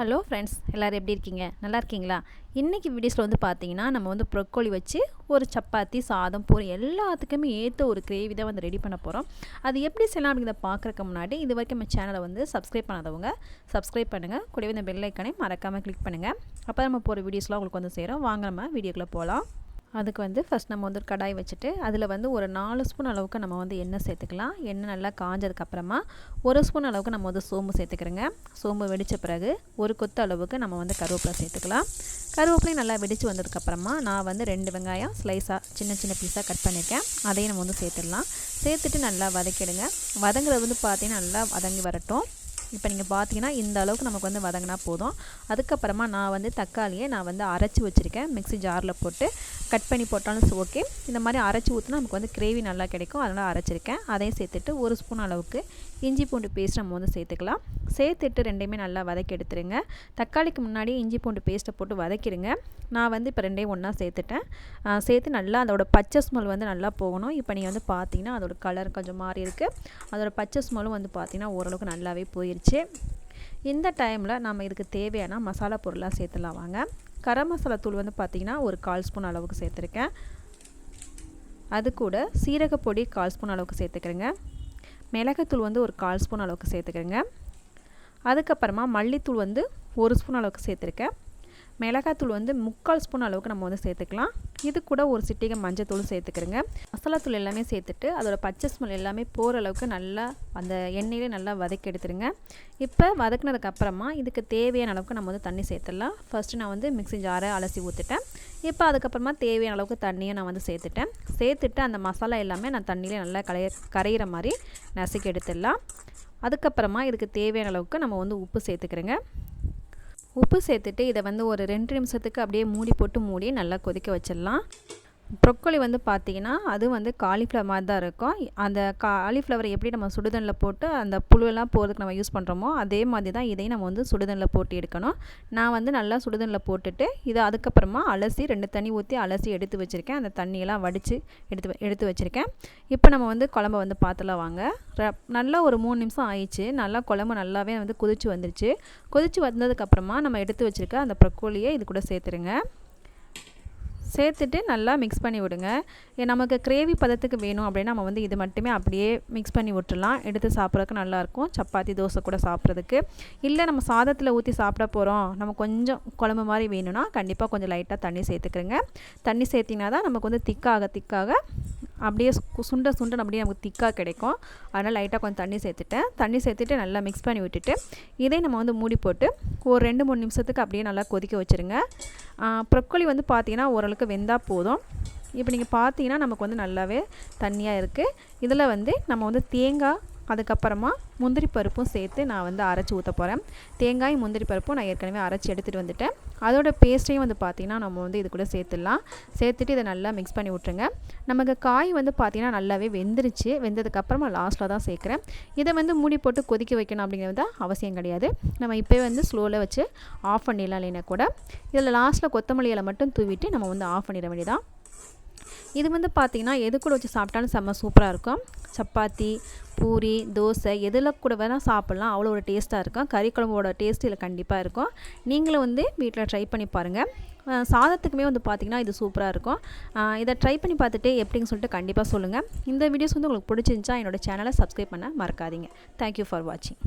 Hello friends, எல்லோரும் எப்படி இருக்கீங்க? நல்லா இருக்கீங்களா? இன்றைக்கி வீடியோஸில் வந்து பார்த்தீங்கன்னா நம்ம வந்து ப்ரொக்கோலி வச்சு ஒரு சப்பாத்தி, சாதம், பூரி எல்லாத்துக்குமே ஏற்ற ஒரு கிரேவி தான் வந்து ரெடி பண்ண போகிறோம். அது எப்படி செய்யலாம் அப்படிங்கிறத பார்க்குறக்கு முன்னாடி இது வரைக்கும் நம்ம சேனலை வந்து சப்ஸ்கிரைப் பண்ணாதவங்க சப்ஸ்கிரைப் பண்ணுங்கள். கூடவே இந்த பெல் ஐக்கானே மறக்காமல் கிளிக் பண்ணுங்கள். அப்போ நம்ம போகிற வீடியோஸ்லாம் உங்களுக்கு வந்து சேரும். வாங்க நம்ம வீடியோக்குள்ளே போகலாம். அதுக்கு வந்து ஃபஸ்ட் நம்ம வந்து ஒரு கடாய் வச்சுட்டு அதில் வந்து ஒரு 4 ஸ்பூன் அளவுக்கு நம்ம வந்து எண்ணெய் சேர்த்துக்கலாம். எண்ணெய் நல்லா காஞ்சதுக்கப்புறமா 1 ஸ்பூன் அளவுக்கு நம்ம வந்து சோம்பு சேர்த்துக்கிறோங்க. சோம்பு வெடித்த பிறகு ஒரு கொத்து அளவுக்கு நம்ம வந்து கருவேப்பிலை சேர்த்துக்கலாம். கருவேப்பிலையும் நல்லா வெடித்து வந்ததுக்கப்புறமா நான் வந்து 2 வெங்காயம் ஸ்லைஸாக சின்ன சின்ன பீஸாக கட் பண்ணியிருக்கேன். அதையும் நம்ம வந்து சேர்த்துடலாம். சேர்த்துட்டு நல்லா வதக்கிடுங்க. வதங்குறது வந்து பார்த்திங்கன்னா நல்லா வதங்கி வரட்டும். இப்போ நீங்கள் பார்த்தீங்கன்னா இந்த அளவுக்கு நமக்கு வந்து வதங்கினா போதும். அதுக்கப்புறமா நான் வந்து தக்காளியை வந்து அரைச்சி வச்சுருக்கேன். மிக்ஸி ஜாரில் போட்டு கட் பண்ணி போட்டாலும் ஓகே. இந்த மாதிரி அரைச்சி ஊற்றினா நமக்கு வந்து கிரேவி நல்லா கிடைக்கும். அதனால் அரைச்சிருக்கேன். அதையும் சேர்த்துட்டு 1 ஸ்பூன் அளவுக்கு இஞ்சி பூண்டு பேஸ்ட் நம்ம வந்து சேர்த்துக்கலாம். சேர்த்துட்டு ரெண்டையுமே நல்லா வதக்கி எடுத்துருங்க. தக்காளிக்கு முன்னாடி இஞ்சி பூண்டு பேஸ்ட்டை போட்டு வதக்கிடுங்க. நான் வந்து இப்போ ரெண்டையும் ஒன்றா சேர்த்துட்டேன். சேர்த்து நல்லா அதோட பச்சை ஸ்மெல் வந்து நல்லா போகணும். இப்போ நீங்கள் வந்து பார்த்தீங்கன்னா அதோட கலர் கொஞ்சம் மாறி இருக்குது. அதோட பச்சை ஸ்மெல்லும் வந்து பார்த்திங்கன்னா ஓரளவுக்கு நல்லாவே போயிடுச்சு. இந்த டைமில் நம்ம இதுக்கு தேவையான மசாலா பொருளாக சேர்த்துலாம் வாங்க. கரம் மசாலா தூள் வந்து பார்த்திங்கன்னா ஒரு 1/4 ஸ்பூன் அளவுக்கு சேர்த்துருக்கேன். அது கூட சீரகப்பொடி 1/4 ஸ்பூன் அளவுக்கு சேர்த்துக்கிறேங்க. மிளகாத்தூள் வந்து ஒரு 1/4 ஸ்பூன் அளவுக்கு சேர்த்துக்கிறேங்க. அதுக்கப்புறமா மல்லித்தூள் வந்து 1 ஸ்பூன் அளவுக்கு சேர்த்துருக்கேன். மிளகாத்தூள் வந்து 3/4 ஸ்பூன் அளவுக்கு நம்ம வந்து சேர்த்துக்கலாம். இது கூட ஒரு சிட்டிகை மஞ்சத்தூள் சேர்த்துக்கிறேங்க. மசாலாத்தூள் எல்லாமே சேர்த்துட்டு அதோட பச்சை ஸ்மெல் எல்லாமே போகிற அளவுக்கு நல்லா அந்த எண்ணெயிலே நல்லா வதக்கி எடுத்துருங்க. இப்போ வதக்கினதுக்கப்புறமா இதுக்கு தேவையான அளவுக்கு நம்ம வந்து தண்ணி சேர்த்துடலாம். ஃபஸ்ட்டு நான் வந்து மிக்ஸி ஜாரை அலசி ஊற்றிட்டேன். இப்போ அதுக்கப்புறமா தேவையான அளவுக்கு தண்ணியை நான் வந்து சேர்த்துட்டு அந்த மசாலா எல்லாமே நான் தண்ணியிலே நல்லா கரையிற மாதிரி நசுக்கி எடுத்துடலாம். அதுக்கப்புறமா இதுக்கு தேவையான அளவுக்கு நம்ம வந்து உப்பு சேர்த்துக்கிறேங்க. உப்பு சேர்த்துட்டு இதை வந்து ஒரு 2 நிமிஷத்துக்கு அப்படியே மூடி நல்லா கொதிக்க வச்சிடலாம். ப்ரொக்கோலி வந்து பார்த்திங்கன்னா அது வந்து காலிஃப்ளவர் மாதிரி தான் இருக்கும். அந்த காலிஃப்ளவரை எப்படி நம்ம சுடுதண்ணில் போட்டு அந்த புழுவெல்லாம் போகிறதுக்கு நம்ம யூஸ் பண்ணுறோமோ அதே மாதிரி தான் இதையும் நம்ம வந்து சுடுதண்ணில் போட்டு எடுக்கணும். நான் வந்து நல்லா சுடுதண்ணில் போட்டுட்டு இதை அதுக்கப்புறமா அலசி 2 தண்ணி ஊற்றி அலசி எடுத்து வச்சுருக்கேன். அந்த தண்ணியெல்லாம் வடித்து எடுத்து வச்சுருக்கேன். இப்போ நம்ம வந்து குழம்பு வந்து பார்த்துலாம் வாங்க. நல்லா ஒரு 3 நிமிஷம் ஆயிடுச்சு. நல்லா குழம்பு நல்லாவே வந்து கொதிச்சு வந்துருச்சு. கொதிச்சு வந்ததுக்கப்புறமா நம்ம எடுத்து வச்சுருக்க அந்த ப்ரொக்கோலியை இது கூட சேர்த்துருங்க. சேர்த்துட்டு நல்லா மிக்ஸ் பண்ணி விடுங்க. நமக்கு கிரேவி பதத்துக்கு வேணும் அப்படின்னா நம்ம வந்து இது மட்டுமே அப்படியே மிக்ஸ் பண்ணி விட்டுடலாம். எடுத்து சாப்பிட்றதுக்கு நல்லாயிருக்கும். சப்பாத்தி, தோசை கூட சாப்பிட்றதுக்கு. இல்லை நம்ம சாதத்தில் ஊற்றி சாப்பிட போகிறோம், நம்ம கொஞ்சம் குழம்பு மாதிரி வேணும்னா கண்டிப்பாக கொஞ்சம் லைட்டாக தண்ணி சேர்த்துக்கிறேங்க. தண்ணி சேர்த்தினா தான் நமக்கு வந்து திக்காக அப்படியே சுண்ட அப்படியே நமக்கு திக்காக கிடைக்கும். அதனால் லைட்டாக கொஞ்சம் தண்ணி சேர்த்துட்டு நல்லா மிக்ஸ் பண்ணி விட்டுட்டு இதே நம்ம வந்து மூடி போட்டு ஒரு 2-3 நிமிஷத்துக்கு அப்படியே நல்லா கொதிக்க வச்சுருங்க. ப்ரொக்கோலி வந்து பார்த்திங்கன்னா ஓரளவுக்கு வெந்தால் போதும். இப்போ நீங்கள் பார்த்தீங்கன்னா நமக்கு வந்து நல்லாவே தண்ணியாக இருக்குது. இதில் வந்து நம்ம வந்து தேங்காய் அதுக்கப்புறமா முந்திரி பருப்பும் சேர்த்து நான் வந்து அரைச்சி ஊற்ற போகிறேன். தேங்காய் முந்திரி பருப்பும் நான் ஏற்கனவே அரைச்சி எடுத்துகிட்டு வந்துட்டேன். அதோட பேஸ்ட்டையும் வந்து பார்த்திங்கன்னா நம்ம வந்து இது கூட சேர்த்துட்டு இதை நல்லா மிக்ஸ் பண்ணி விட்ருங்க. நமக்கு காய் வந்து பார்த்திங்கன்னா நல்லாவே வெந்துருச்சு. வெந்ததுக்கப்புறமா லாஸ்ட்டில் தான் சேர்க்குறேன். இதை வந்து மூடி போட்டு கொதிக்க வைக்கணும் அப்படிங்கிறது தான் அவசியம் கிடையாது. நம்ம இப்போ வந்து ஸ்லோவில் வச்சு ஆஃப் பண்ணிடலாம். இல்லைன்னா கூட இதில் லாஸ்ட்டில் கொத்தமல்லி இலை மட்டும் தூவிட்டு நம்ம வந்து ஆஃப் பண்ணிட வேண்டியதான். இது வந்து பார்த்திங்கன்னா எது கூட வச்சு சாப்பிட்டாலும் செம்ம சூப்பராக இருக்கும். சப்பாத்தி, பூரி, தோசை எதில் கூட வேணால் சாப்பிட்லாம். அவ்வளோ ஒரு டேஸ்ட்டாக இருக்கும். கறி குழம்போட டேஸ்ட் இதில் கண்டிப்பாக இருக்கும். நீங்களும் வந்து வீட்டில் ட்ரை பண்ணி பாருங்கள். சாதத்துக்குமே வந்து பார்த்திங்கன்னா இது சூப்பராக இருக்கும். இதை ட்ரை பண்ணி பார்த்துட்டு எப்படின்னு சொல்லிட்டு கண்டிப்பாக சொல்லுங்கள். இந்த வீடியோஸ் வந்து உங்களுக்கு பிடிச்சிருந்துச்சா என்னோடய சேனலை சப்ஸ்கிரைப் பண்ண மறக்காதீங்க. தேங்க்யூ ஃபார் வாட்சிங்.